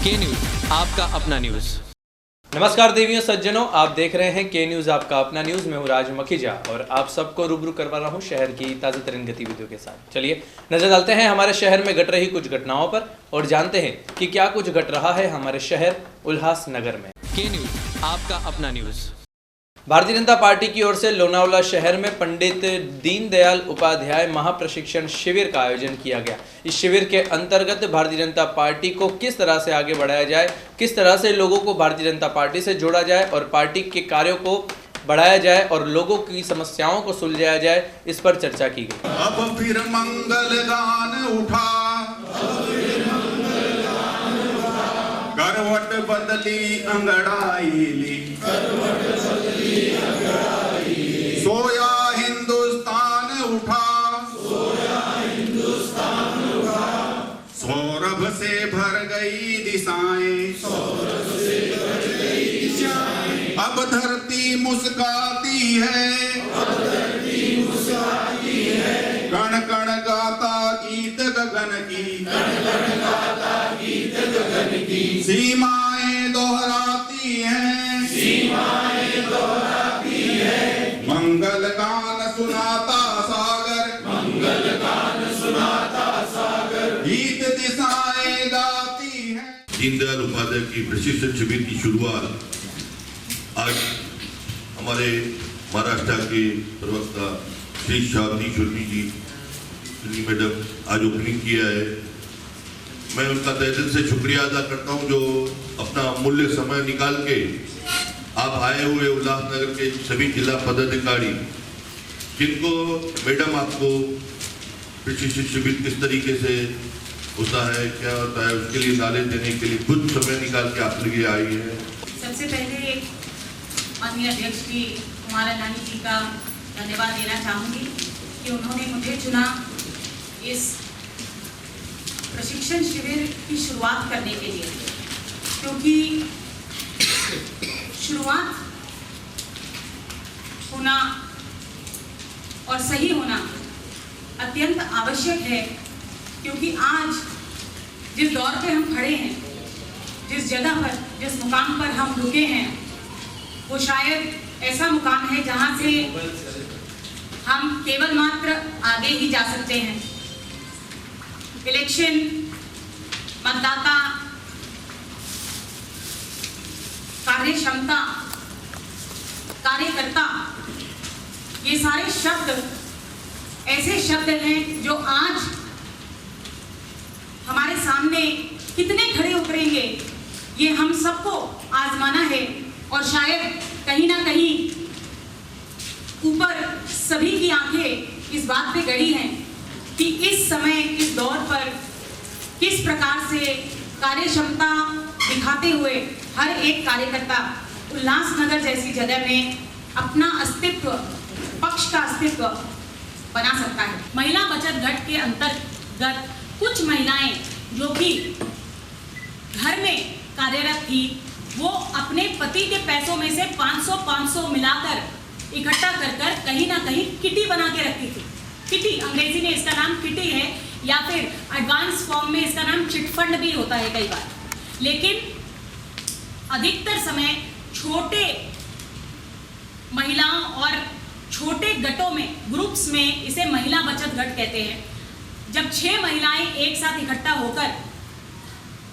के न्यूज़, आपका अपना न्यूज़। नमस्कार देवियों सज्जनों, आप देख रहे हैं के न्यूज़ आपका अपना न्यूज़। मैं हूँ राज मखीजा और आप सबको रूबरू करवा रहा हूँ शहर की ताज़ा तरीन गतिविधियों के साथ। चलिए नजर डालते हैं हमारे शहर में घट रही कुछ घटनाओं पर और जानते हैं कि क्या कुछ घट रहा है हमारे शहर उल्लासनगर में। के न्यूज़, आपका अपना न्यूज़। भारतीय जनता पार्टी की ओर से लोनावला शहर में पंडित दीनदयाल उपाध्याय महाप्रशिक्षण शिविर का आयोजन किया गया। इस शिविर के अंतर्गत भारतीय जनता पार्टी को किस तरह से आगे बढ़ाया जाए, किस तरह से लोगों को भारतीय जनता पार्टी से जोड़ा जाए और पार्टी के कार्यों को बढ़ाया जाए और लोगों की समस्याओं को सुलझाया जाए, इस पर चर्चा की गई। अब फिर मंगल गान उठा, करवट बदली अंगड़ाई ली, सोया हिंदुस्तान उठा, सौरभ से भर गई दिशाएं, अब धरती मुस्काती है, कण कण गाता गीत गगन की, सीमाएं दोहराती हैं, मंगल गान सुनाता सागर, गीत दिशाएं गाती हैं। दीनदयाल उपाध्याय की प्रशिक्षण शिविर की शुरुआत आज हमारे महाराष्ट्र के प्रवक्ता श्री शांति शुर्मी जी मैडम आज ओपनिंग किया है। मैं उनका तहे दिल से शुक्रिया अदा करता हूं जो अपना अमूल्य समय निकाल के आप आए हुए उल्लासनगर के सभी जिला पदाधिकारी, जिनको मैडम आपको प्रशिक्षण शिविर किस तरीके से होता है, क्या होता है, उसके लिए नॉलेज देने के लिए कुछ समय निकाल के आप लिए आई है। सबसे पहले माननीय अध्यक्ष जी कुमारानी जी का धन्यवाद देना चाहूँगी कि उन्होंने मुझे चुना इस प्रशिक्षण शिविर की शुरुआत करने के लिए, क्योंकि शुरुआत होना और सही होना अत्यंत आवश्यक है। क्योंकि आज जिस दौर पे हम खड़े हैं, जिस जगह पर, जिस मुकाम पर हम रुके हैं, वो शायद ऐसा मुकाम है जहां से हम केवल मात्र आगे ही जा सकते हैं। इलेक्शन, मतदाता, कार्य क्षमता, कार्यकर्ता, ये सारे शब्द ऐसे शब्द हैं जो आज हमारे सामने कितने खड़े उतरेंगे ये हम सबको आजमाना है। और शायद कहीं ना कहीं ऊपर सभी की आंखें इस बात पे गड़ी हैं कि इस समय, इस दौर पर किस प्रकार से कार्य क्षमता दिखाते हुए हर एक कार्यकर्ता उल्लासनगर जैसी जगह में अपना अस्तित्व, पक्ष का अस्तित्व बना सकता है। महिला बचत घट के अंतर्गत कुछ महिलाएं जो कि घर में कार्यरत थी, वो अपने पति के पैसों में से 500 मिलाकर इकट्ठा कर कहीं ना कहीं किटी बना के रखती थी। किटी, अंग्रेजी में इसका नाम किटी है या फिर एडवांस फॉर्म में इसका नाम चिट फंड भी होता है कई बार। लेकिन अधिकतर समय छोटे महिलाओं और छोटे गटों में, ग्रुप्स में, इसे महिला बचत घट कहते हैं। जब 6 महिलाएं एक साथ इकट्ठा होकर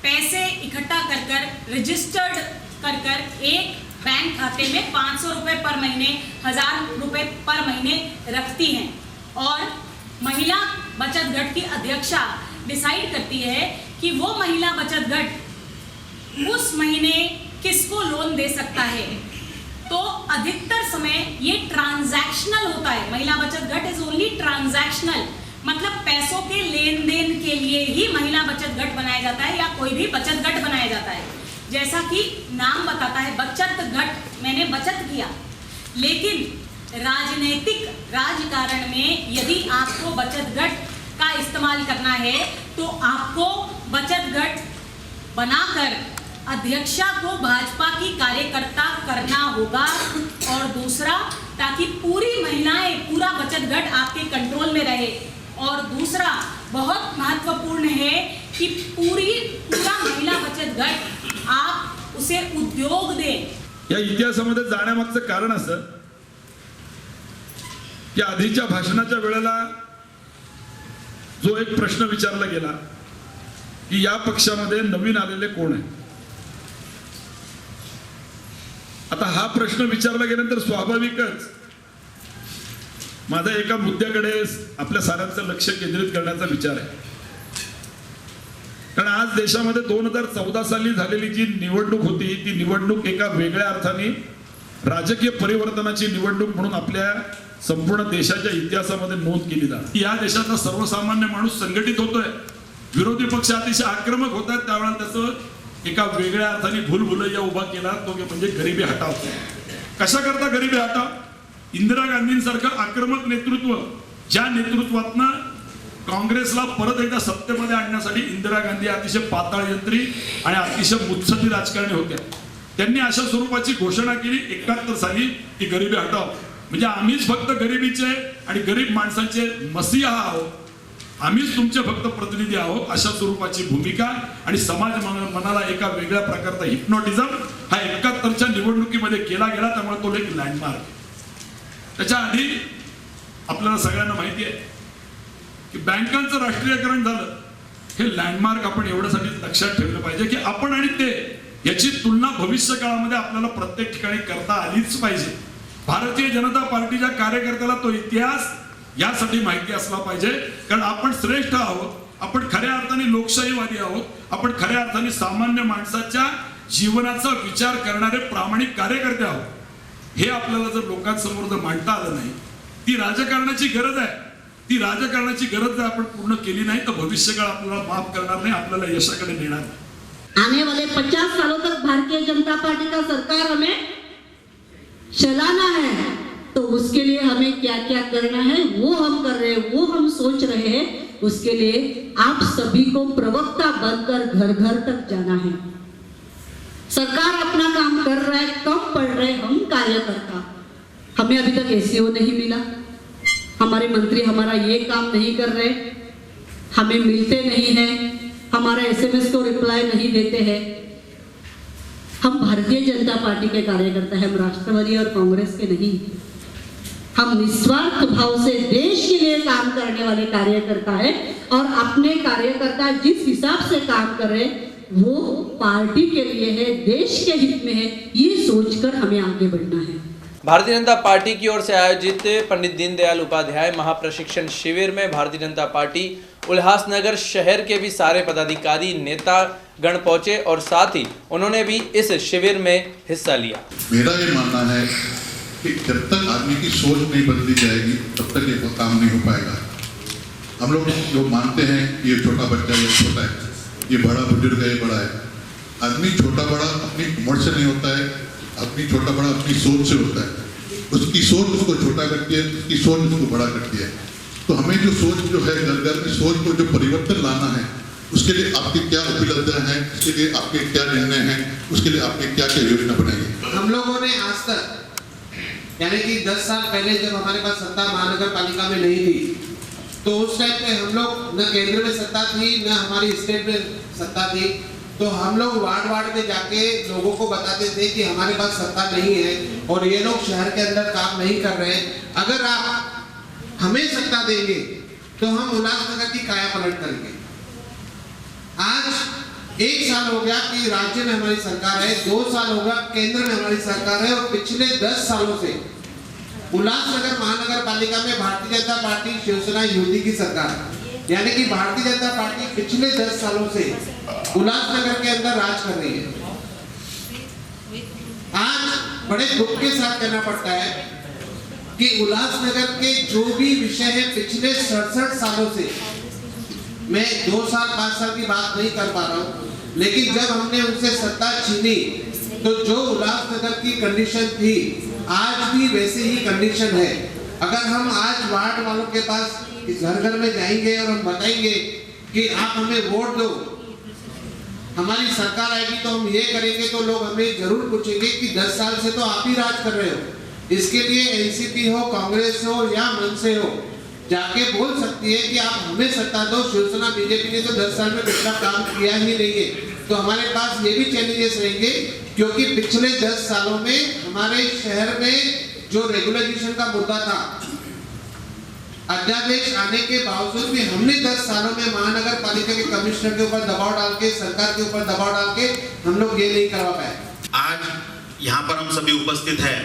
पैसे इकट्ठा कर रजिस्टर्ड कर एक बैंक खाते में 500 रुपये पर महीने, 1000 रुपये पर महीने रखती हैं और महिला बचत घट की अध्यक्षा डिसाइड करती है कि वो महिला बचत घट उस महीने किसको लोन दे सकता है। तो अधिकतर समय ये ट्रांजैक्शनल होता है। महिला बचत घट इज ओनली ट्रांजैक्शनल, मतलब पैसों के लेन देन के लिए ही महिला बचत घट बनाया जाता है या कोई भी बचत घट बनाया जाता है। जैसा कि नाम बताता है बचत घट, मैंने बचत किया। लेकिन राजनीतिक राजकारण में यदि आपको बचत घट का इस्तेमाल करना है तो आपको बचत घट बनाकर अध्यक्षा को भाजपा की कार्यकर्ता करना होगा। और दूसरा, ताकि पूरी महिलाएं, पूरा बचत घट आपके कंट्रोल में रहे। और दूसरा बहुत महत्वपूर्ण है कि पूरा महिला बचत गट आप उसे उद्योग दें। या इतिहासामध्ये जाण्यामागचं कारण असं की आधीच्या भाषणाच्या वेळेला जो एक प्रश्न विचारला गेला की या पक्षामध्ये नवीन आलेले कोण आहे. आता हा प्रश्न विचारला गेल्यानंतर स्वाभाविकच माझा एका मुद्द्याकडे आपल्या साऱ्यांचं लक्ष केंद्रित करण्याचा विचार आहे. कारण आज देशामध्ये 2014 साली झालेली जी निवडणूक होती ती निवडणूक एका वेगळ्या अर्थाने राजकीय परिवर्तनाची निवडणूक म्हणून आपल्या संपूर्ण देशाच्या इतिहासामध्ये नोंद केली जाते. या देशातला सर्वसामान्य माणूस संघटित होतोय, विरोधी पक्ष अतिशय आक्रमक होतात, त्यावेळेला त्याचं एका वेगळ्या अर्थाने भूलभुलैया उभा केला तो म्हणजे गरिबी हटाव. कशा करता गरिबी हटाव? इंदिरा गांधींसारखं आक्रमक नेतृत्व, ज्या नेतृत्वातनं काँग्रेसला परत एकदा सत्तेमध्ये आणण्यासाठी इंदिरा गांधी अतिशय पाताळ यंत्री आणि अतिशय मुत्सद्दी राजकारणी होत्या. त्यांनी अशा स्वरूपाची घोषणा केली 71 साली की गरिबी हटाव, म्हणजे आम्हीच फक्त गरिबीचे आणि गरीब माणसाचे मसीहा आहोत, आम्हीच तुमचे फक्त प्रतिनिधी आहोत, अशा स्वरूपाची भूमिका आणि समाज मनाला एका वेगळ्या प्रकारचा हिप्नॉटिझम हा 71च्या निवडणुकीमध्ये केला गेला. त्यामुळे तो एक लँडमार्क. त्याच्या आधी आपल्याला सगळ्यांना माहिती आहे की बँकांचं राष्ट्रीयकरण झालं. हे लँडमार्क आपण एवढ्यासाठी लक्षात ठेवलं पाहिजे की आपण आणि ते याची तुलना भविष्य काळामध्ये आपल्याला प्रत्येक ठिकाणी करता आलीच पाहिजे. भारतीय जनता पार्टीच्या कार्यकर्त्याला तो इतिहास यासाठी माहिती असला पाहिजे, कारण आपण श्रेष्ठ आहोत, आपण खऱ्या अर्थाने लोकशाहीवादी आहोत, आपण खऱ्या अर्थाने सामान्य माणसाच्या जीवनाचा विचार करणारे प्रामाणिक कार्यकर्ते आहोत. हे आपल्याला जर लोकांसमोर जर मांडता आलं नाही, ती राजकारणाची गरज आहे, ती राजकारणाची गरज जर आपण पूर्ण केली नाही तर भविष्यकाळ आपल्याला माफ करणार नाही, आपल्याला यशाकडे नेणार नाही. आने वाले 50 सालों तक भारतीय जनता पार्टी का सरकार हमें चलाना है, तो उसके लिए हमें क्या क्या करना है वो हम कर रहे हैं, वो हम सोच रहे हैं. उसके लिए आप सभी को प्रवक्ता बनकर घर घर तक जाना है. सरकार अपना काम कर रहा है, कम पड़ रहे हम कार्यकर्ता. हमें अभी तक एसीओ नहीं मिला, हमारे मंत्री हमारा ये काम नहीं कर रहे, हमें मिलते नहीं हैं, हमारा एसएमएस को रिप्लाई नहीं देते हैं. हम भारतीय जनता पार्टी के कार्यकर्ता हैं, हम राष्ट्रवादी और कांग्रेस के नहीं. हम निस्वार्थ भाव से देश के लिए काम करने वाले कार्यकर्ता हैं और अपने कार्यकर्ता जिस हिसाब से काम कर रहे वो पार्टी के लिए है, देश के हित में है, ये सोचकर हमें आगे बढ़ना है. भारतीय जनता पार्टी की ओर से आयोजित पंडित दीनदयाल उपाध्याय महाप्रशिक्षण शिविर में भारतीय जनता पार्टी उल्लासनगर शहर के भी सारे पदाधिकारी नेता गण पहुंचे और साथ ही उन्होंने भी इस शिविर में हिस्सा लिया. मेरा ये मानना है कि जब तक आदमी की सोच नहीं बदली जाएगी तब तक ये काम नहीं हो पाएगा. हम लोग जो मानते हैं कि ये छोटा बच्चा ये छोटा है, ये बड़ा बुजुर्ग है ये बड़ा है. आदमी छोटा बड़ा अपनी उम्र से नहीं होता है, अपनी छोटा बड़ा अपनी सोच से होता है. उसकी सोच उसको छोटा करती है, उसकी सोच उसको बड़ा करती है. तो हमें जो सोच जो है घर घर में सोच को जो परिवर्तन लाना है, उसके लिए आपकी क्या उपलब्धियां हैं, उसके लिए आपके क्या निर्णय हैं, उसके लिए आपने क्या क्या योजना बनाई है. हम लोगों ने आज तक यानी कि 10 साल पहले जब हमारे पास सत्ता महानगर पालिका में नहीं थी, तो उस टाइम पे हम लोग न केंद्र में सत्ता थी न हमारी स्टेट में सत्ता थी, तो हम लोग वार्ड वार्ड में जाके लोगों को बताते थे कि हमारे पास सत्ता नहीं है और ये लोग शहर के अंदर काम नहीं कर रहे हैं, अगर आप हमें सत्ता देंगे तो हम उल्लासनगर की काया पलट करेंगे. आज 1 साल हो गया कि राज्य में हमारी सरकार है, 2 साल हो गया केंद्र में हमारी सरकार है, और पिछले 10 सालों से उल्लासनगर महानगर पालिका में भारतीय जनता पार्टी शिवसेना युति की सरकार है. यानी कि भारतीय जनता पार्टी पिछले 10 सालों से उल्लासनगर के अंदर राज कर रही है. आज बड़े दुख के साथ कहना पड़ता है कि उल्लासनगर के जो भी विषय है पिछले 67 सालों से, मैं 2 साल 5 साल की बात नहीं कर पा रहा हूँ, लेकिन जब हमने उनसे सत्ता छीनी तो जो उल्लासनगर की कंडीशन थी आज भी वैसे ही कंडीशन है. अगर हम आज वार्ड वालों के पास घर घर में जाएंगे और हम बताएंगे कि आप हमें वोट दो, हमारी सरकार आएगी तो हम ये करेंगे, तो लोग हमें जरूर पूछेंगे कि 10 साल से तो आप ही राज कर रहे हो. इसके लिए एनसीपी हो, कांग्रेस हो या मन से हो, जाके बोल सकती है कि आप हमें सत्ता दो, शिवसेना बीजेपी ने तो 10 साल में पिछला काम किया ही नहीं है। तो हमारे पास ये भी चैलेंजेस रहेंगे, क्योंकि पिछले 10 सालों में हमारे शहर में जो रेगुलाइजेशन का मुद्दा था, अध्यादेश आने के बावजूद भी हमने 10 सालों में महानगर पालिका के कमिश्नर के ऊपर दबाव डाल के, सरकार के ऊपर दबाव डाल के हम लोग ये नहीं करवा पाए। आज यहाँ पर हम सभी उपस्थित हैं,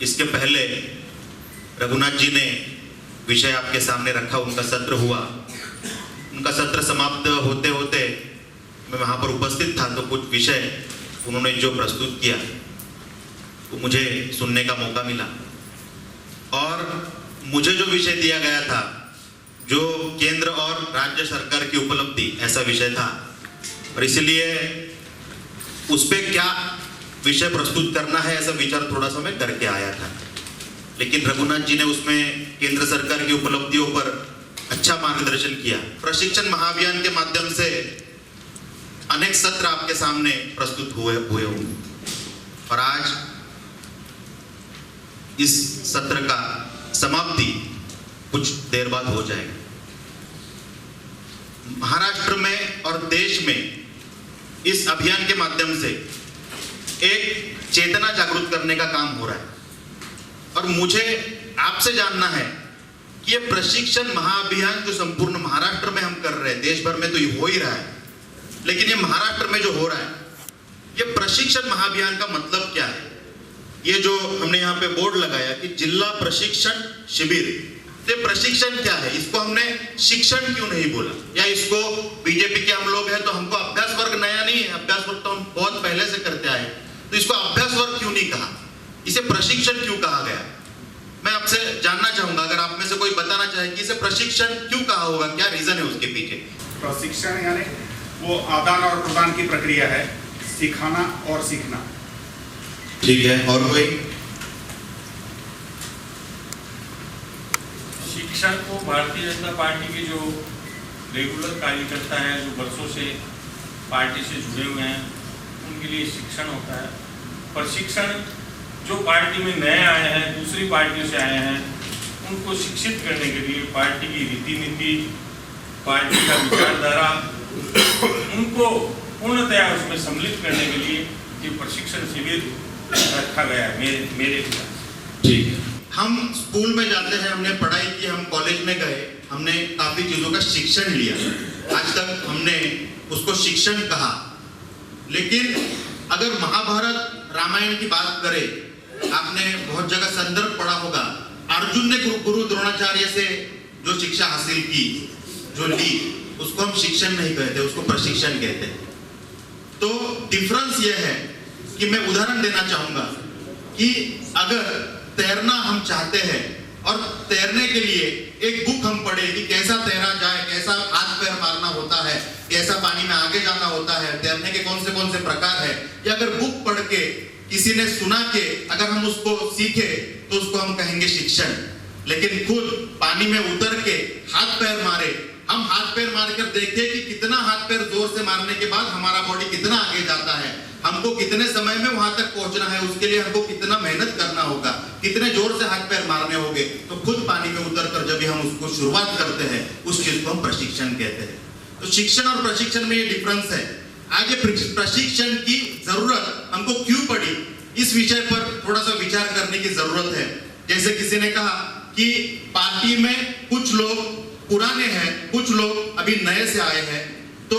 इसके पहले रघुनाथ जी ने विषय आपके सामने रखा, उनका सत्र हुआ। उनका सत्र समाप्त होते होते मैं वहाँ पर उपस्थित था, तो कुछ विषय उन्होंने जो प्रस्तुत किया वो मुझे सुनने का मौका मिला, और मुझे जो विषय दिया गया था, जो केंद्र और राज्य सरकार की उपलब्धि, ऐसा विषय था, और इसलिए उस पर क्या विषय प्रस्तुत करना है ऐसा विचार थोड़ा सा मैं करके आया था। लेकिन रघुनाथ जी ने उसमें केंद्र सरकार की उपलब्धियों पर अच्छा मार्गदर्शन किया। प्रशिक्षण महाअभियान के माध्यम से अनेक सत्र आपके सामने प्रस्तुत हुए होंगे, और आज इस सत्र का समाप्ति कुछ देर बाद हो जाएगी। महाराष्ट्र में और देश में इस अभियान के माध्यम से एक चेतना जागृत करने का काम हो रहा है, और मुझे आपसे जानना है कि ये प्रशिक्षण महाअभियान जो संपूर्ण महाराष्ट्र में हम कर रहे हैं, देश भर में तो ये हो ही रहा है, लेकिन ये महाराष्ट्र में जो हो रहा है, ये प्रशिक्षण महाअभियान का मतलब क्या है? ये जो हमने यहाँ पे बोर्ड लगाया कि जिला प्रशिक्षण शिविर, ये प्रशिक्षण क्या है? इसको हमने शिक्षण क्यों नहीं बोला? या इसको बीजेपी के हम लोग हैं तो हमको अभ्यास वर्ग नया नहीं है, अभ्यास वर्ग तो हम बहुत पहले से करते आए, तो इसको अभ्यास वर्ग क्यों नहीं कहा, इसे प्रशिक्षण क्यों कहा गया? मैं आपसे जानना चाहूंगा, अगर आप में से कोई बताना चाहे कि इसे प्रशिक्षण क्यों कहा होगा, क्या रीजन है उसके पीछे? प्रशिक्षण यानी वो आदान और प्रदान की प्रक्रिया है, सिखाना और सीखना। ठीक है, और कोई? शिक्षण को भारतीय जनता पार्टी के जो रेगुलर कार्यकर्ता हैं, जो वर्षों से पार्टी से जुड़े हुए हैं, उनके लिए शिक्षण होता है। प्रशिक्षण जो पार्टी में नए आए हैं, दूसरी पार्टियों से आए हैं, उनको शिक्षित करने के लिए पार्टी की रीति नीति, पार्टी का विचारधारा, उनको पूर्णतया उसमें सम्मिलित करने के लिए ये प्रशिक्षण शिविर रखा गया है मेरे ख्याल। ठीक है, हम स्कूल में जाते हैं, हमने पढ़ाई की, हम कॉलेज में गए, हमने काफी चीजों का शिक्षण लिया, आज तक हमने उसको शिक्षण कहा। लेकिन अगर महाभारत रामायण की बात करें, आपने बहुत जगह संदर्भ पढ़ा होगा, अर्जुन ने गुरु द्रोणाचार्य से जो शिक्षा हासिल की, जो ली, उसको हम शिक्षण नहीं कहते, उसको प्रशिक्षण कहते हैं। तो डिफरेंस यह है कि मैं उदाहरण देना चाहूंगा कि अगर तैरना हम चाहते हैं और तैरने के लिए एक बुक हम पढ़े कि कैसा तैरा जाए, कैसा हाथ पैर मारना होता है, कैसा पानी में आगे जाना होता है, तैरने के कौन से प्रकार है, या अगर बुक पढ़ के किसी ने सुना के अगर हम उसको सीखे तो उसको हम कहेंगे शिक्षण। लेकिन खुद पानी में उतर के हाथ पैर मारे, हम हाथ पैर मार कर देखें कि कितना हाथ पैर जोर से मारने के बाद हमारा बॉडी कितना आगे जाता है, हमको कितने समय में वहां तक पहुंचना है, उसके लिए हमको कितना मेहनत करना होगा, कितने जोर से हाथ पैर मारने होंगे, तो खुद पानी में उतर कर जब हम उसको शुरुआत करते हैं, उस चीज को हम प्रशिक्षण कहते हैं। तो शिक्षण और प्रशिक्षण में ये डिफरेंस है। आगे प्रशिक्षण की जरूरत हमको क्यों पड़ी, इस विषय पर थोड़ा सा विचार करने की जरूरत है। जैसे किसी ने कहा कि पार्टी में कुछ लोग पुराने हैं, कुछ लोग अभी नए से आए हैं, तो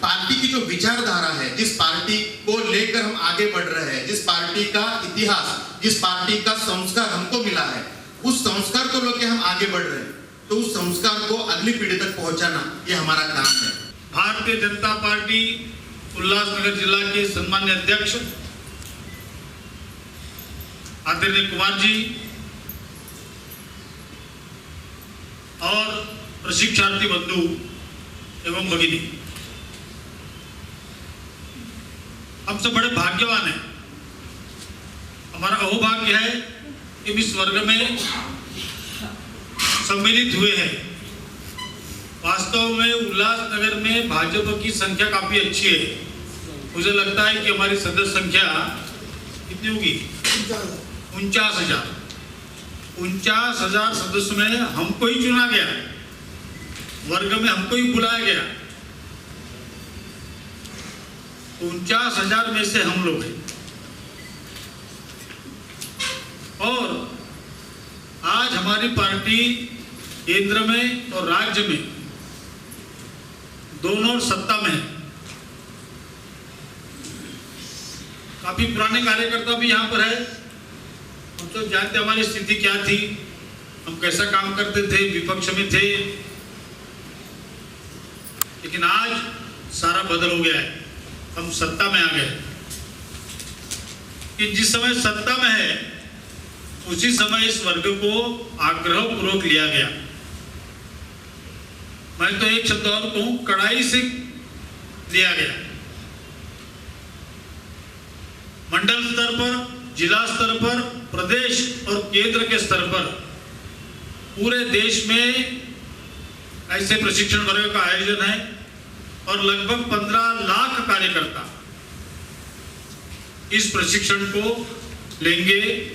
पार्टी की जो विचारधारा है, जिस पार्टी को लेकर हम आगे बढ़ रहे हैं, जिस पार्टी का इतिहास, जिस पार्टी का संस्कार हमको मिला है, उस संस्कार को लेकर हम आगे बढ़ रहे हैं, तो उस संस्कार को अगली पीढ़ी तक पहुंचाना ये हमारा काम है। भारतीय जनता पार्टी उल्लासनगर जिला के सम्मान्य अध्यक्ष आदरणीय कुमार जी और प्रशिक्षार्थी बंधु एवं भगिनी, हम सब बड़े भाग्यवान हैं। हमारा अहोभाग्य है कि इस वर्ग में सम्मिलित हुए हैं। वास्तव में उल्लासनगर में भाजपा की संख्या काफी अच्छी है। मुझे लगता है कि हमारी सदस्य संख्या कितनी होगी, 49,000। 49,000 सदस्यों में हमको ही चुना गया, वर्ग में हमको ही बुलाया गया। 49,000 में से हम लोग हैं। और आज हमारी पार्टी केंद्र में और राज्य में दोनों सत्ता में है। काफी पुराने कार्यकर्ता भी यहाँ पर है। हम तो जानते हमारी स्थिति क्या थी, हम कैसा काम करते थे, विपक्ष में थे। लेकिन आज सारा बदल हो गया है, हम सत्ता में आ गए। कि जिस समय सत्ता में है उसी समय इस वर्ग को आग्रहपूर्वक लिया गया। मैं तो एक शब्द और कहूं, कड़ाई से लिया गया। मंडल स्तर पर, जिला स्तर पर, प्रदेश और केंद्र के स्तर पर पूरे देश में ऐसे प्रशिक्षण वर्ग का आयोजन है और लगभग 15 लाख कार्यकर्ता इस प्रशिक्षण को लेंगे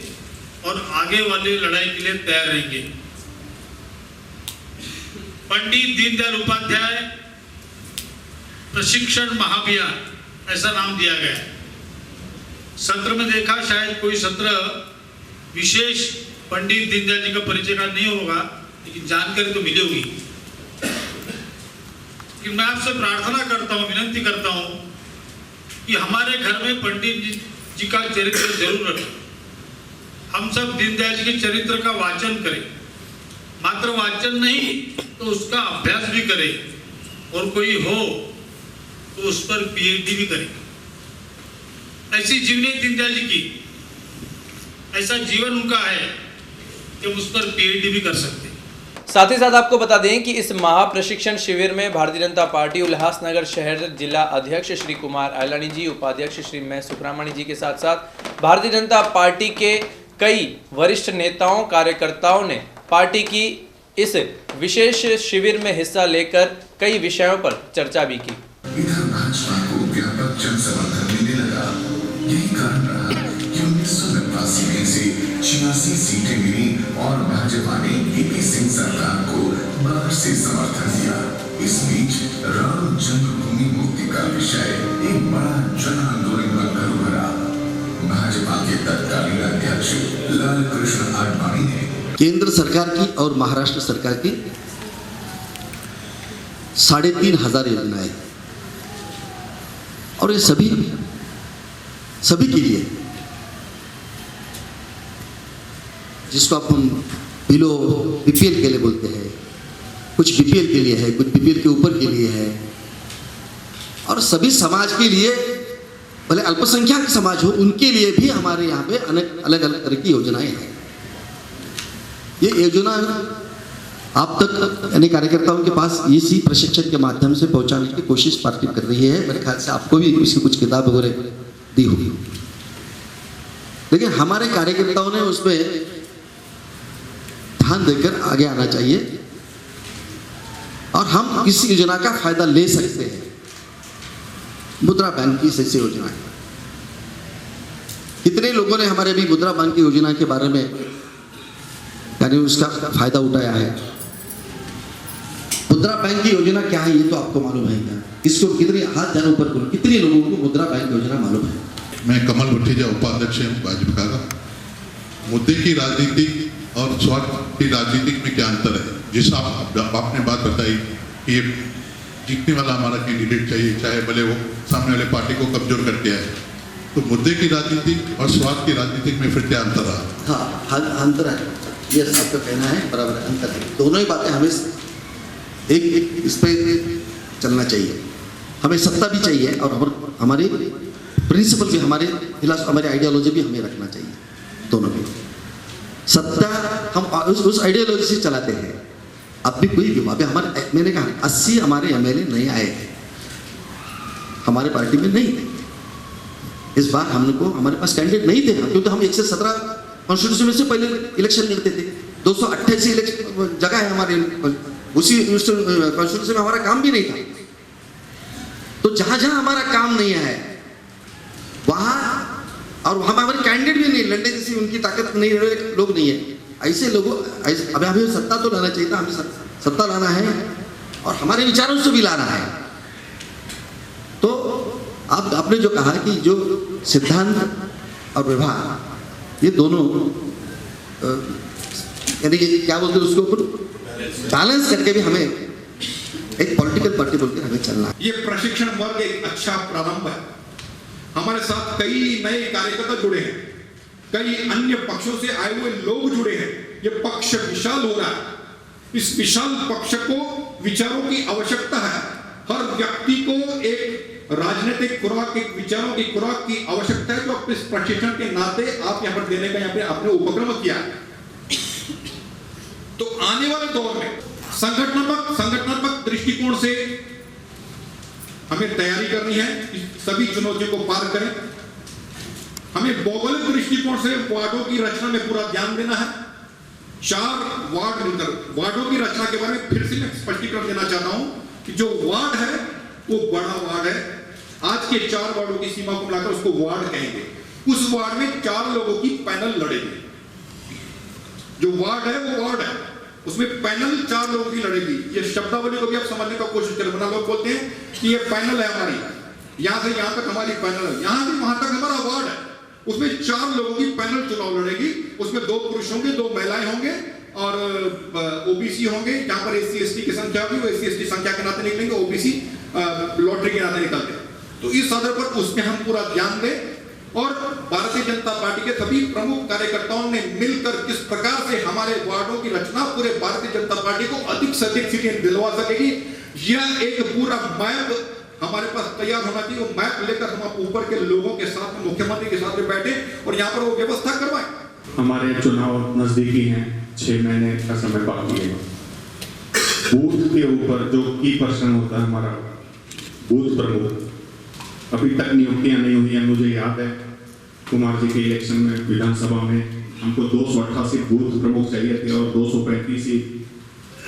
और आगे वाली लड़ाई के लिए तैयार रहेंगे। पंडित दीनदयाल उपाध्याय प्रशिक्षण महाअभियान ऐसा नाम दिया गया। सत्र में देखा, शायद कोई सत्र विशेष पंडित दीनदयाल जी का परिचय का नहीं होगा, लेकिन जानकारी तो मिली होगी। कि मैं आपसे प्रार्थना करता हूं, विनती करता हूं कि हमारे घर में पंडित जी का चरित्र जरूर रखें। हम सब दीनदयाल जी के चरित्र का वाचन करें, मात्र वाचन नहीं तो उसका अभ्यास भी करें, और कोई हो तो उस पर पीएचडी भी करें। ऐसी जीवनी दीनदयाल जी की, ऐसा जीवन उनका है कि उस पर पीएचडी भी कर सकते। साथ ही साथ आपको बता दें कि इस महाप्रशिक्षण शिविर में भारतीय जनता पार्टी उल्लासनगर शहर जिला अध्यक्ष श्री कुमार आयलानी जी, उपाध्यक्ष श्री मैं सुब्रमण्य जी के साथ साथ भारतीय जनता पार्टी के कई वरिष्ठ नेताओं कार्यकर्ताओं ने पार्टी की इस विशेष शिविर में हिस्सा लेकर कई विषयों पर चर्चा भी की। इधर भाजपा को व्यापक जन समर्थन मिलने लगा। यही कारण रहा कि 1989 में से 86 सीटें मिली और भाजपा ने वीपी सिंह सरकार को बाहर से समर्थन दिया। इस बीच राम जन्मभूमि मुक्ति का विषय एक बड़ा जन आंदोलन बनकर उभरा। भाजपा के तत्कालीन अध्यक्ष लाल कृष्ण आडवाणी ने केंद्र सरकार की और महाराष्ट्र सरकार की 3,500 योजनाएं, और ये सभी के लिए, जिसको हम बिलो बीपीएल के लिए बोलते हैं, कुछ बीपीएल के लिए है, कुछ बीपीएल के ऊपर के लिए है, और सभी समाज के लिए, भले अल्पसंख्यक समाज हो उनके लिए भी हमारे यहाँ पे अलग अलग तरह की योजनाएं हैं। ये योजना आप तक यानी कार्यकर्ताओं के पास इसी प्रशिक्षण के माध्यम से पहुंचाने की कोशिश पार्टी कर रही है। मेरे ख्याल से आपको भी इसकी कुछ किताब वगैरह दी होगी, लेकिन हमारे कार्यकर्ताओं ने उसमें ध्यान देकर आगे आना चाहिए और हम इस योजना का फायदा ले सकते हैं। मुद्रा बैंक की ऐसी योजना है, कितने लोगों ने हमारे भी मुद्रा बैंक की योजना के बारे में यानी उसका फायदा उठाया है। मुद्रा बैंक की योजना क्या है ये तो आपको मालूम है क्या? इसको कितने हाथ जाने ऊपर करो, कितने लोगों को मुद्रा बैंक योजना मालूम है? मैं कमल भट्टीजा उपाध्यक्ष हूँ भाजपा का। मुद्दे की राजनीति और स्वार्थ की राजनीति में क्या अंतर है? जिस आपने बात बताई कि ये जीतने वाला हमारा कैंडिडेट चाहिए, चाहे भले वो सामने वाले पार्टी को कमजोर करके आए, तो मुद्दे की राजनीति और स्वार्थ की राजनीति में फिर क्या अंतर रहा? हाँ, अंतर है, ये आपका कहना है, बराबर अंतर है। दोनों ही बातें हमें एक इस पे चलना चाहिए। हमें सत्ता भी चाहिए और हमारी प्रिंसिपल भी, हमारी आइडियोलॉजी भी हमें रखना चाहिए। दोनों भी सत्ता हम उस आइडियोलॉजी से चलाते हैं। अब भी कोई भी हमारे, मैंने कहा 80 हमारे एमएलए नहीं आए थे, हमारे पार्टी में नहीं थे। इस बार हमको हमारे पास कैंडिडेट नहीं थे, क्योंकि हम 117 कॉन्स्टिट्यूंसी में से पहले इलेक्शन लड़ते थे। 288 इलेक्शन जगह है हमारे, उसी कॉन्स्टिट्यूंसी में हमारा काम भी नहीं था। तो जहां जहां हमारा काम नहीं है वहां, और हमारे कैंडिडेट भी नहीं, लड़ने जैसी उनकी ताकत नहीं, लोग नहीं है, ऐसे लोगों अब हमें सत्ता तो लाना चाहिए था, हमें सत्ता लाना है और हमारे विचारों से भी लाना है। तो आप आपने जो कहा कि जो सिद्धांत और व्यवहार ये दोनों यानी कि क्या बोलते हैं उसके ऊपर बैलेंस करके भी हमें एक पॉलिटिकल पार्टी बोलकर हमें चलना है। ये प्रशिक्षण वर्ग एक अच्छा प्रारंभ है। हमारे साथ कई नए कार्यकर्ता जुड़े हैं, कई अन्य पक्षों से आए हुए लोग जुड़े हैं। ये पक्ष विशाल हो रहा है। इस विशाल पक्ष को विचारों की आवश्यकता है। हर व्यक्ति को एक राजनीतिक खुराक, एक विचारों की खुराक की आवश्यकता है। तो इस प्रशिक्षण के नाते आप यहाँ पर देने का यहाँ पे आपने उपक्रम किया है। तो आने वाले दौर में संगठनात्मक दृष्टिकोण से हमें तैयारी करनी है, सभी चुनौतियों को पार करें। हमें भौगोलिक दृष्टिकोण से वार्डों की रचना में पूरा ध्यान देना है। 4 वार्ड मिलकर वार्डों की रचना के बारे में फिर से मैं स्पष्टीकरण देना चाहता हूं कि जो वार्ड है वो बड़ा वार्ड है। आज के 4 वार्डों की सीमा को मिलाकर उसको वार्ड कहेंगे। उस वार्ड में 4 लोगों की पैनल लड़ेगी। जो वार्ड है वो वार्ड है, उसमें पैनल 4 लोगों की लड़ेगी। ये शब्दावली को भी आप समझने का कोशिश करें, वरना लोग बोलते हैं कि ये पैनल है हमारी, यहां से यहां तक हमारी पैनल है, यहां से वहां तक हमारा वार्ड है। उसमें 4 लोगों की पैनल चुनाव लड़ेगी। उसमें 2 पुरुष होंगे, 2 महिलाएं होंगे और ओबीसी होंगे। जहां पर एससी एसटी की संख्या होगी वो एससी एसटी संख्या के नाते निकलेंगे, ओबीसी लॉटरी के नाते निकलते हैं। तो इस आधार पर उसमें हम पूरा ध्यान दें और भारतीय जनता पार्टी के सभी प्रमुख कार्यकर्ताओं ने मिलकर किस प्रकार से हमारे वार्डों की रचना पूरे भारतीय जनता पार्टी को अधिक से अधिक सीटें दिलवा सकेगी, यह एक पूरा मैप हमारे पास तैयार होना चाहिए। वो मैप लेकर हम ऊपर के लोगों के साथ, मुख्यमंत्री के साथ में बैठे और यहाँ पर वो व्यवस्था करवाएं। हमारे चुनाव नजदीकी हैं, 6 महीने का समय बाकी है। बूथ के ऊपर जो की पर्सन होता है हमारा बूथ प्रमुख, अभी तक नियुक्तियां नहीं हुई हैं। मुझे याद है कुमार जी के इलेक्शन में विधानसभा में हमको 288 बूथ प्रमुख चाहिए थे और 235 ही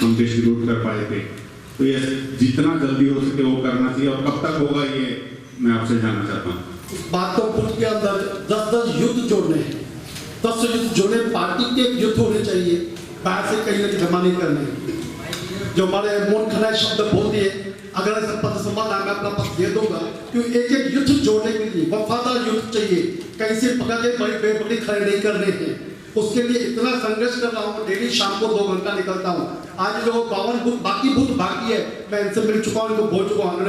हम डिस्ट्रीब्यूट कर पाए थे। तो ये जितना जल्दी हो सके वो करना चाहिए और कब तक होगा ये मैं आपसे जानना चाहता हूँ। इस बात को बूथ के अंदर 10-10 युद्ध जोड़ने हैं, 10 युद्ध जोड़ने, पार्टी के युद्ध होने चाहिए, बाहर से कहीं ना कहीं जमा नहीं करने। जो हमारे मोन खनाई शब्द बोलती है, अगर ऐसा पद संभाल मैं अपना पद दे दूंगा, क्योंकि एक युद्ध जोड़ने के लिए वफादार युद्ध चाहिए। कहीं से पकड़ के बड़ी बेबड़ी खड़े नहीं करने हैं, उसके लिए इतना संघर्ष कर रहा हूँ। डेली शाम को 2 घंटा निकलता हूँ। आज जो 52 बूथ बाकी है, मैं इनसे मिल चुका हूँ, इनको बोल चुका हूँ, मैं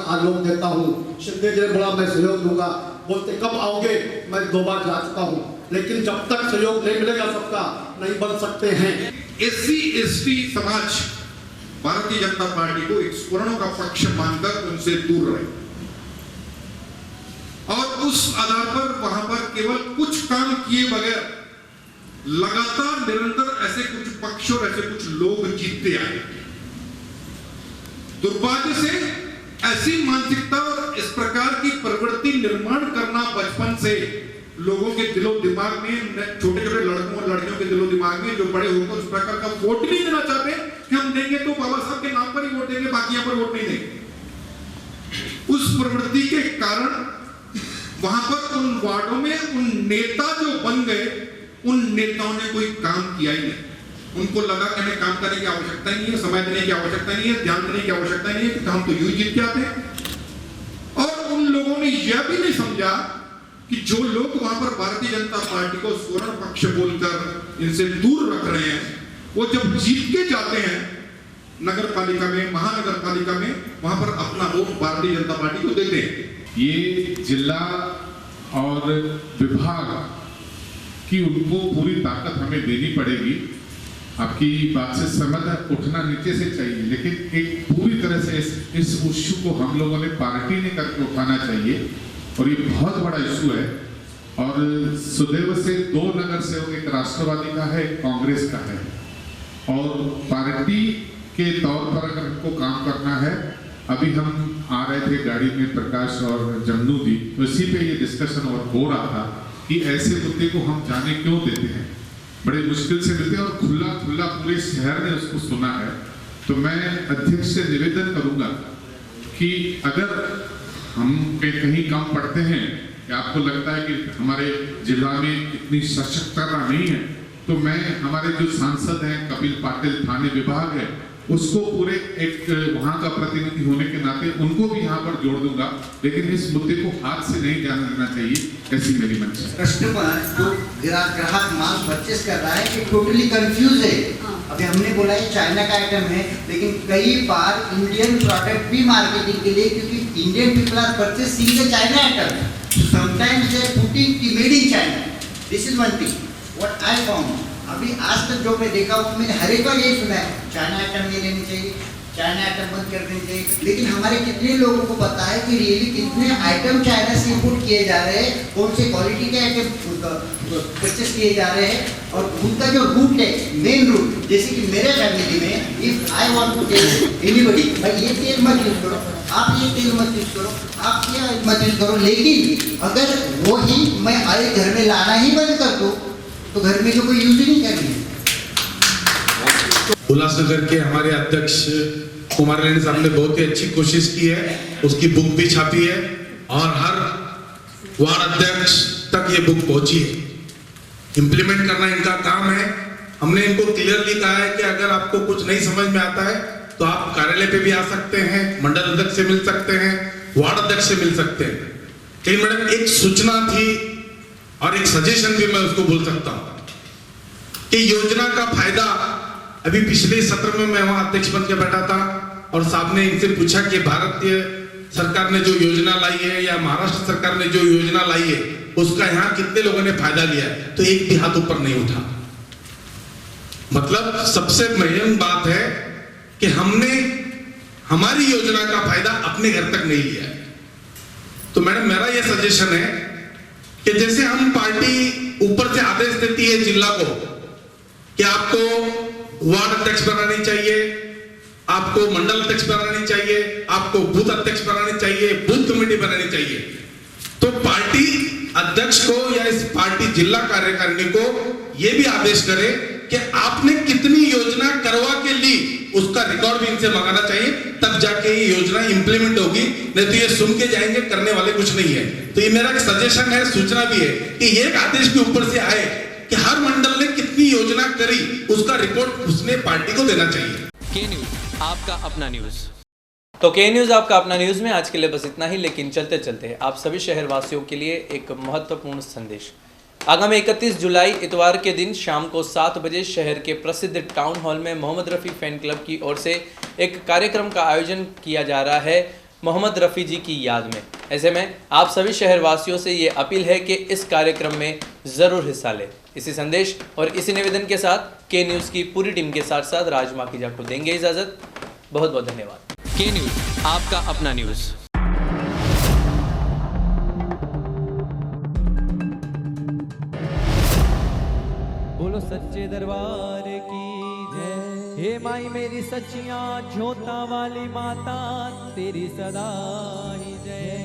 आज लोग देता हूँ। शिंदे जी ने बोला मैं सहयोग दूंगा, बोलते कब आओगे, मैं 2 बार जा चुका हूँ। लेकिन जब तक सहयोग नहीं मिलेगा सबका, नहीं बन सकते हैं। एससी एसटी समाज भारतीय जनता पार्टी को एक स्वर्णों का पक्ष मानकर उनसे दूर रहे और उस आधार पर वहां पर केवल कुछ काम किए बगैर लगातार निरंतर ऐसे कुछ पक्ष और ऐसे कुछ लोग जीतते आए। दुर्भाग्य से ऐसी मानसिकता और इस प्रकार की प्रवृत्ति निर्माण करना बचपन से लोगों के दिलो दिमाग में, छोटे छोटे लड़कों और लड़कियों के दिलो दिमाग में जो बड़े होकर उस प्रकार का वोट नहीं देना चाहते कि हम देंगे तो बाबा साहब के नाम पर ही वोट देंगे, बाकी यहाँ पर वोट नहीं देंगे। उस प्रवृत्ति के कारण वहां पर उन वार्डों में उन नेता जो बन गए, उन नेताओं ने कोई काम किया ही नहीं। उनको लगा कि हमें काम करने की आवश्यकता नहीं है, समय देने की आवश्यकता नहीं है, ध्यान देने की आवश्यकता नहीं है, क्योंकि हम तो यूं जीत के आते हैं। और उन लोगों ने यह भी नहीं समझा कि जो लोग वहां पर भारतीय जनता पार्टी को स्वर्ण पक्ष बोलकर इनसे दूर रख रहे हैं, वो जब जीत के जाते हैं नगर पालिका में, महानगर पालिका में, वहां पर अपना वोट भारतीय जनता पार्टी को देते हैं। ये जिला और विभाग की उनको पूरी ताकत हमें देनी पड़ेगी। आपकी बात से सहमत, उठना नीचे से चाहिए, लेकिन एक पूरी तरह से इस इश्यू को हम लोगों ने पार्टी ने करके उठाना चाहिए और ये बहुत बड़ा इशू है। और सुदैव से 2 नगर सेवक, एक राष्ट्रवादी का है, एक कांग्रेस का है, और पार्टी के तौर पर अगर हमको काम करना है, अभी हम आ रहे थे गाड़ी में प्रकाश और जमनू जी, तो इसी पे ये डिस्कशन और हो रहा था कि ऐसे मुद्दे को हम जाने क्यों देते हैं, बड़े मुश्किल से मिलते हैं और खुला खुला पूरे शहर ने उसको सुना है। तो मैं अध्यक्ष से निवेदन करूंगा कि अगर हम कहीं कम पढ़ते हैं, कि आपको लगता है कि हमारे जिला में इतनी सशक्तता नहीं है, तो मैं हमारे जो सांसद हैं कपिल पाटिल थाने विभाग है उसको पूरे एक वहां का प्रतिनिधि होने के नाते उनको भी यहाँ पर जोड़ दूंगा, लेकिन इस मुद्दे को हाथ से नहीं जाने देना चाहिए, ऐसी मेरी मंशा है। कस्टमर जो ग्राहक माल परचेस कर रहा है कि टोटली कंफ्यूज है। अभी हमने बोला है चाइना का आइटम है, लेकिन कई बार इंडियन प्रोडक्ट भी मार्केटिंग के लिए, क्योंकि Indian people are purchasing the China item, sometimes they are putting the made in China. This is one thing what I found. अभी आज तक जो मैं देखा हूँ, मैंने हर एक बार यही सुना है चाइना आइटम नहीं लेनी चाहिए, चाइना आइटम बंद कर देनी चाहिए, लेकिन हमारे कितने लोगों को पता है कि रियली कितने आइटम चाइना से इंपोर्ट किए जा रहे हैं, कौन से क्वालिटी के आइटम परचेस किए जा रहे हैं, और उनका जो रूट है, मेन रूट, जैसे कि मेरे फैमिली में if I want to tell anybody भाई ये तेल मत यूज करो, आप ये तेल मत यूज करो, आप ये मत यूज करो, लेकिन अगर वो ही मैं आए घर में लाना ही बंद कर दूं तो घर में जो कोई यूज ही नहीं करनी है। उल्लासनगर के हमारे अध्यक्ष कुमार रेड्डी साहब ने बहुत ही अच्छी कोशिश की है, उसकी बुक भी छापी है और हर वार्ड अध्यक्ष तक ये बुक पहुंची है। इम्प्लीमेंट करना इनका काम है। हमने इनको क्लियरली कहा है कि अगर आपको कुछ नहीं समझ में आता है तो आप कार्यालय पे भी आ सकते हैं, मंडल अध्यक्ष से मिल सकते हैं, वार्ड अध्यक्ष से मिल सकते हैं। लेकिन मैडम एक सूचना थी और एक सजेशन भी मैं उसको बोल सकता हूं कि योजना का फायदा, अभी पिछले सत्र में मैं वहां अध्यक्ष बन के बैठा था और साहब ने इनसे पूछा कि भारतीय सरकार ने जो योजना लाई है या महाराष्ट्र सरकार ने जो योजना लाई है उसका यहाँ कितने लोगों ने फायदा लिया है, तो एक भी हाथ ऊपर नहीं उठा। मतलब सबसे महत्वपूर्ण बात है कि हमने हमारी योजना का फायदा अपने घर तक नहीं लिया है। तो मैडम मेरा यह सजेशन है कि जैसे हम पार्टी ऊपर से आदेश देती है जिला को कि आपको वार्ड अध्यक्ष बनानी चाहिए, आपको मंडल अध्यक्ष बनानी चाहिए, आपको बूथ अध्यक्ष बनानी चाहिए, बूथ कमेटी बनानी चाहिए, तो पार्टी अध्यक्ष को या इस पार्टी जिला कार्यकारिणी को यह भी आदेश करे कि आपने कितनी योजना करवा के ली, उसका रिकॉर्ड भी इनसे मंगाना चाहिए, तब जाके ये योजना इंप्लीमेंट होगी। नहीं तो ये सुन के जाएंगे, करने वाले कुछ नहीं है। तो ये मेरा एक सजेशन है, सूचना भी है कि एक आदेश भी ऊपर से आए कि हर मंडल ने कितनी योजना करी, उसका रिपोर्ट उसने पार्टी को देना चाहिए। के न्यूज आपका अपना न्यूज। तो के न्यूज़ आपका अपना न्यूज़ में आज के लिए बस इतना ही, लेकिन चलते चलते आप सभी शहरवासियों के लिए एक महत्वपूर्ण संदेश। आगामी 31 जुलाई इतवार के दिन शाम को 7 बजे शहर के प्रसिद्ध टाउन हॉल में मोहम्मद रफ़ी फैन क्लब की ओर से एक कार्यक्रम का आयोजन किया जा रहा है मोहम्मद रफ़ी जी की याद में। ऐसे में आप सभी शहरवासियों से ये अपील है कि इस कार्यक्रम में ज़रूर हिस्सा लें। इसी संदेश और इसी निवेदन के साथ के न्यूज़ की पूरी टीम के साथ साथ राज माखीजा को देंगे इजाज़त। बहुत बहुत धन्यवाद। के न्यूज आपका अपना न्यूज। बोलो सच्चे दरबार की जय। हे माई मेरी सच्चियां झोता वाली माता, तेरी सदा ही जय।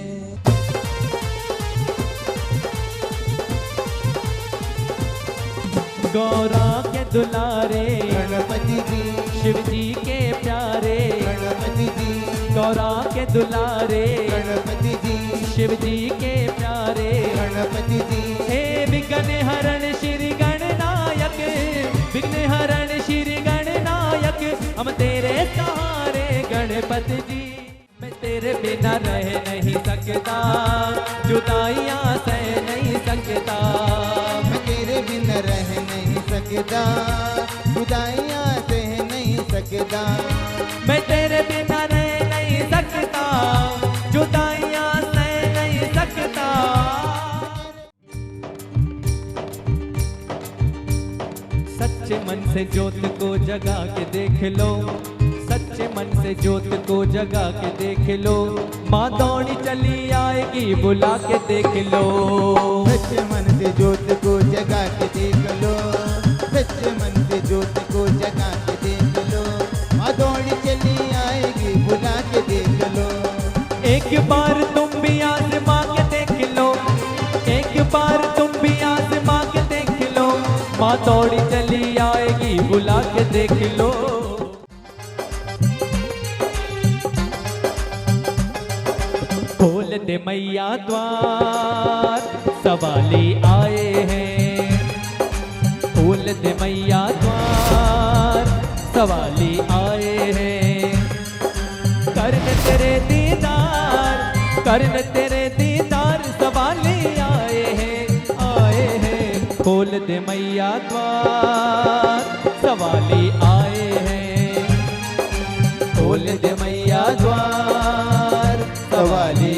गौरा के दुलारे गणपति जी, शिव जी के प्यारे गणपति जी, गौरा के दुलारे गणपति जी, शिव जी के प्यारे गणपति जी। हे विघ्न हरण श्री गणनायक, विघ्न हरण श्री गणनायक, हम तेरे सहारे गणपति जी। मैं तेरे बिना रह नहीं सकता, जुदाइयां सह नहीं सकता, मैं तेरे बिना रह नहीं सकता, जुदाइयां सह नहीं सकता, मैं तेरे बिना रह नहीं सकता, जुदाइयां सह नहीं सकता। सच्चे मन से ज्योत को जगा के देख लो, सच्चे मन से ज्योत को जगा के देख लो, माँ दौड़ी चली आएगी बुला के देख लो। सच्चे मन से ज्योत को जगा के देख लो, सच्चे मन से ज्योत को जगा के देख लो, माँ दौड़ी चली आएगी बुला के देख लो। एक बार तुम भी आज़मा के देख लो, एक बार तुम भी आज़मा के देख लो, माँ दौड़ी चली आएगी बुला के देख लो। खोल दे मैया द्वार, सवाली आए हैं, खोल दे मैया द्वार, सवाली आए हैं करने तेरे दीदार, करने तेरे दीदार, सवाली आए हैं, खोल दे मैया द्वार, सवाली आए हैं, खोल दे मैया द्वार, सवाली